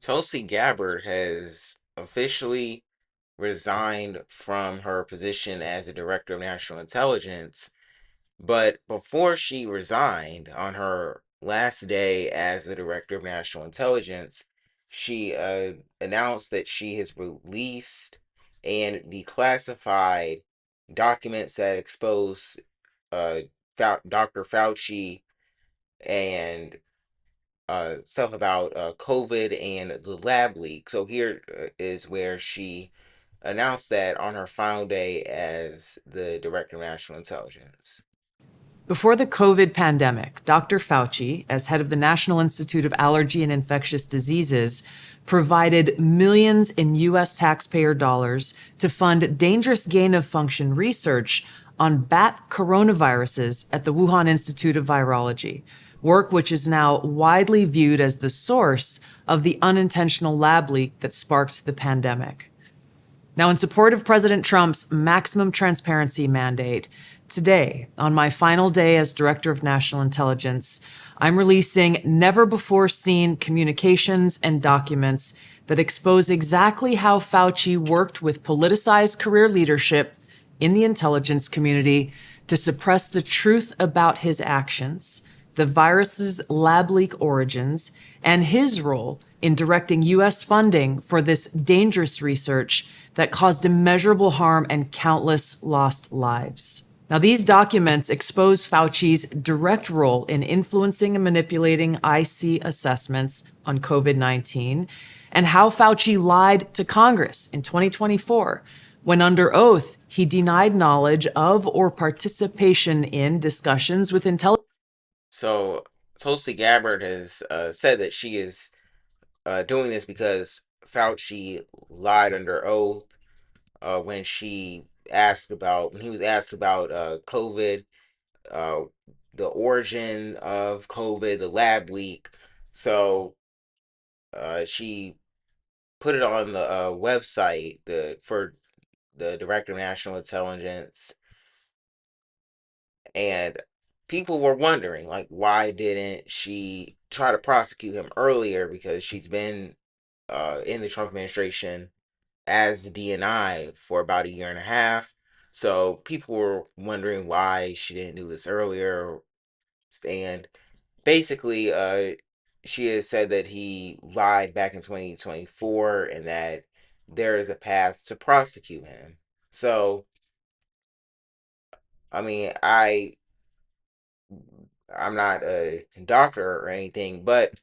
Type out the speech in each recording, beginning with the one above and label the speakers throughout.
Speaker 1: Tulsi Gabbard has officially resigned from her position as the Director of National Intelligence. But before she resigned, on her last day as the Director of National Intelligence, she announced that she has released and declassified documents that expose uh, Dr. Fauci and stuff about COVID and the lab leak. So here is where she announced that on her final day as the Director of National Intelligence.
Speaker 2: Before the COVID pandemic, Dr. Fauci, as head of the National Institute of Allergy and Infectious Diseases, provided millions in U.S. taxpayer dollars to fund dangerous gain of function research on bat coronaviruses at the Wuhan Institute of Virology, work which is now widely viewed as the source of the unintentional lab leak that sparked the pandemic. Now, in support of President Trump's maximum transparency mandate, today, on my final day as Director of National Intelligence, I'm releasing never-before-seen communications and documents that expose exactly how Fauci worked with politicized career leadership in the intelligence community to suppress the truth about his actions, the virus's lab leak origins, and his role in directing U.S. funding for this dangerous research that caused immeasurable harm and countless lost lives. Now, these documents expose Fauci's direct role in influencing and manipulating IC assessments on COVID-19 and how Fauci lied to Congress in 2024 when under oath he denied knowledge of or participation in discussions with intelligence.
Speaker 1: So Tulsi Gabbard has said that she is doing this because Fauci lied under oath when he was asked about COVID, uh, the origin of COVID, the lab leak. So she put it on the website for the Director of National Intelligence, and people were wondering, like, why didn't she try to prosecute him earlier, because she's been in the Trump administration as the DNI for about a year and a half. So people were wondering why she didn't do this earlier. And basically, she has said that he lied back in 2024 and that there is a path to prosecute him. So, I mean, I'm not a doctor or anything, but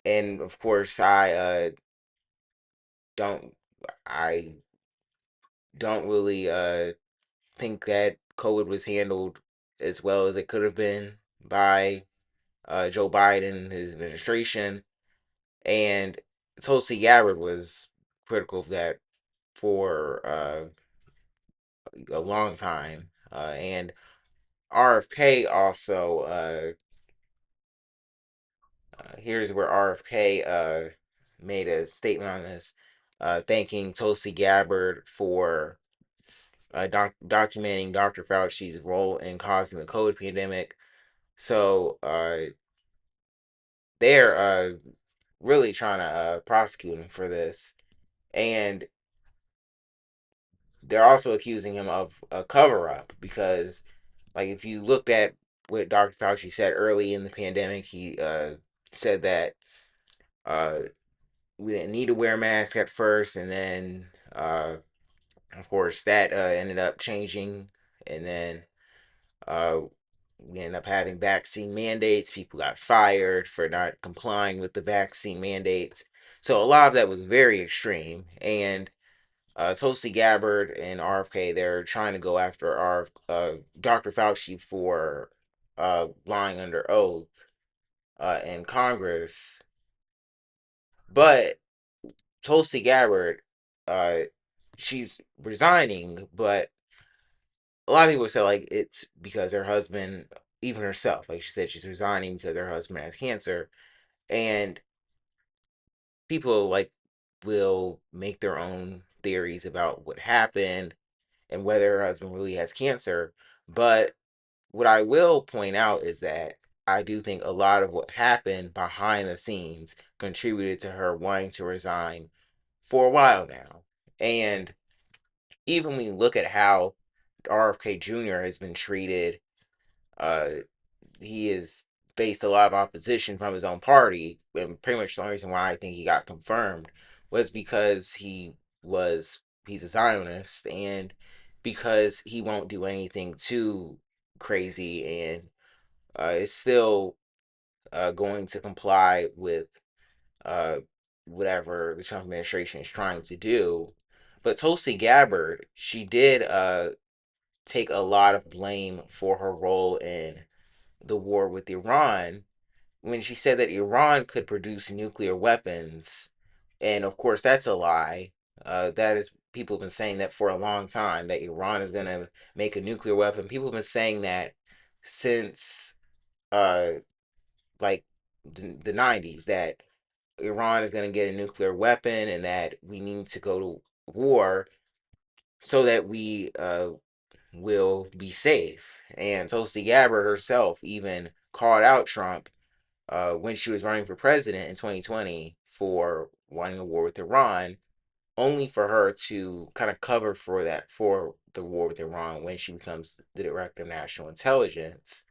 Speaker 1: and of course don't I don't really think that COVID was handled as well as it could have been by Joe Biden and his administration. And Tulsi Gabbard was critical of that for a long time. And RFK also, here's where RFK made a statement on this, thanking Tulsi Gabbard for documenting Dr. Fauci's role in causing the COVID pandemic. So they're really trying to prosecute him for this. And they're also accusing him of a cover up because, like, if you looked at what Dr. Fauci said early in the pandemic, he said that uh, we didn't need to wear masks at first, and then, of course, that ended up changing, and then uh, we ended up having vaccine mandates. People got fired for not complying with the vaccine mandates. So a lot of that was very extreme, and Tulsi Gabbard and RFK, they're trying to go after Dr. Fauci for lying under oath in Congress. But Tulsi Gabbard, uh, she's resigning, but a lot of people say, like, it's because her husband, even herself, like she said, she's resigning because her husband has cancer. And people, like, will make their own theories about what happened and whether her husband really has cancer. But what I will point out is that I do think a lot of what happened behind the scenes contributed to her wanting to resign for a while now. And even when you look at how RFK Jr. has been treated, uh, he has faced a lot of opposition from his own party. And pretty much the only reason why I think he got confirmed was because he's a Zionist and because he won't do anything too crazy and is still going to comply with uh, whatever the Trump administration is trying to do. But Tulsi Gabbard, she did take a lot of blame for her role in the war with Iran when she said that Iran could produce nuclear weapons. And of course, that's a lie. That is, people have been saying that for a long time that Iran is going to make a nuclear weapon. People have been saying that since uh, like the 90s that Iran is going to get a nuclear weapon and that we need to go to war so that we will be safe. And Tulsi Gabbard herself even called out Trump when she was running for president in 2020 for wanting a war with Iran, only for her to kind of cover for that for the war with Iran when she becomes the director of national intelligence.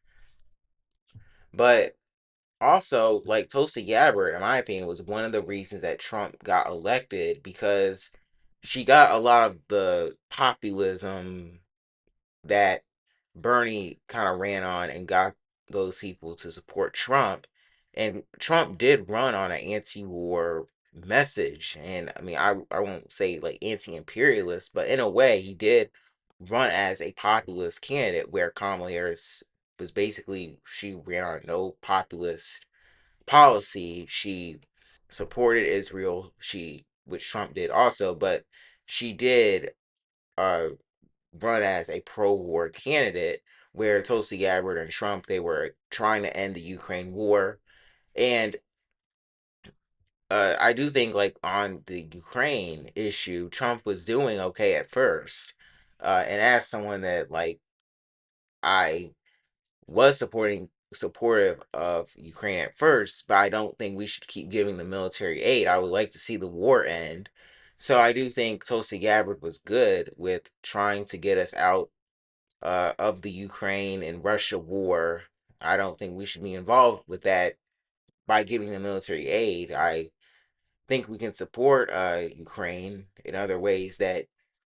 Speaker 1: But also, like Tulsi Gabbard, in my opinion, was one of the reasons that Trump got elected because she got a lot of the populism that Bernie kind of ran on and got those people to support Trump. And Trump did run on an anti-war message. And I mean, I won't say like anti-imperialist, but in a way, he did run as a populist candidate, where Kamala Harris was basically she ran on no populist policy. She supported Israel. She, which Trump did also, but she did uh run as a pro-war candidate, where Tulsi Gabbard and Trump, they were trying to end the Ukraine war. And I do think like on the Ukraine issue, Trump was doing okay at first. And as someone that like I was supportive of Ukraine at first, but I don't think we should keep giving the military aid. I would like to see the war end. So I do think Tulsi Gabbard was good with trying to get us out of the Ukraine and Russia war. I don't think we should be involved with that by giving the military aid. I think we can support Ukraine in other ways that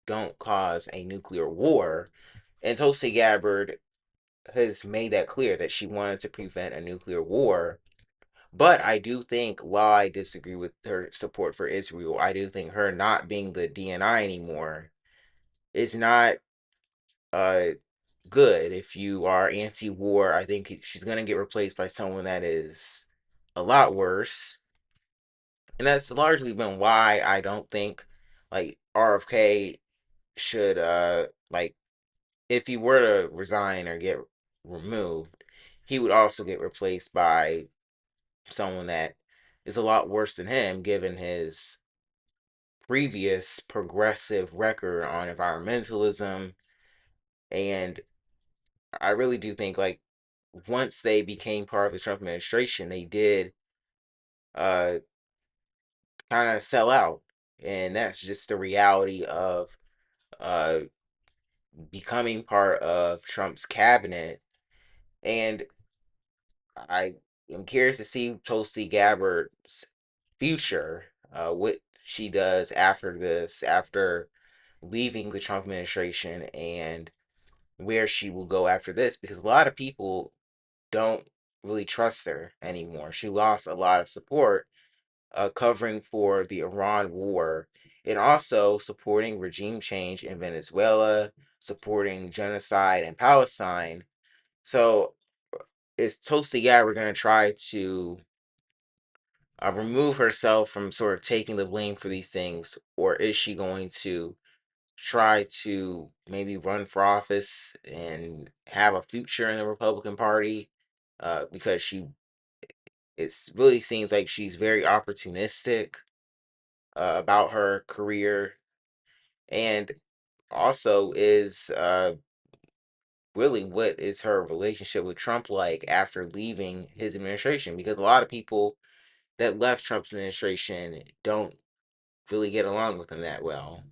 Speaker 1: don't cause a nuclear war. And Tulsi Gabbard has made that clear that she wanted to prevent a nuclear war. But I do think, while I disagree with her support for Israel, I do think her not being the DNI anymore is not uh, good. If you are anti-war, I think she's gonna get replaced by someone that is a lot worse, and that's largely been why I don't think like RFK should like if he were to resign or get removed, he would also get replaced by someone that is a lot worse than him, given his previous progressive record on environmentalism. And I really do think like once they became part of the Trump administration, they did uh kind of sell out. And that's just the reality of uh becoming part of Trump's cabinet. And I am curious to see Tulsi Gabbard's future, what she does after this, after leaving the Trump administration, and where she will go after this, because a lot of people don't really trust her anymore. She lost a lot of support covering for the Iran war and also supporting regime change in Venezuela, supporting genocide in Palestine. So is Tulsi Gabbard going to try to remove herself from sort of taking the blame for these things, or is she going to try to maybe run for office and have a future in the Republican Party? Because it really seems like she's very opportunistic about her career, and also is really what is her relationship with Trump like after leaving his administration, because a lot of people that left Trump's administration don't really get along with him that well.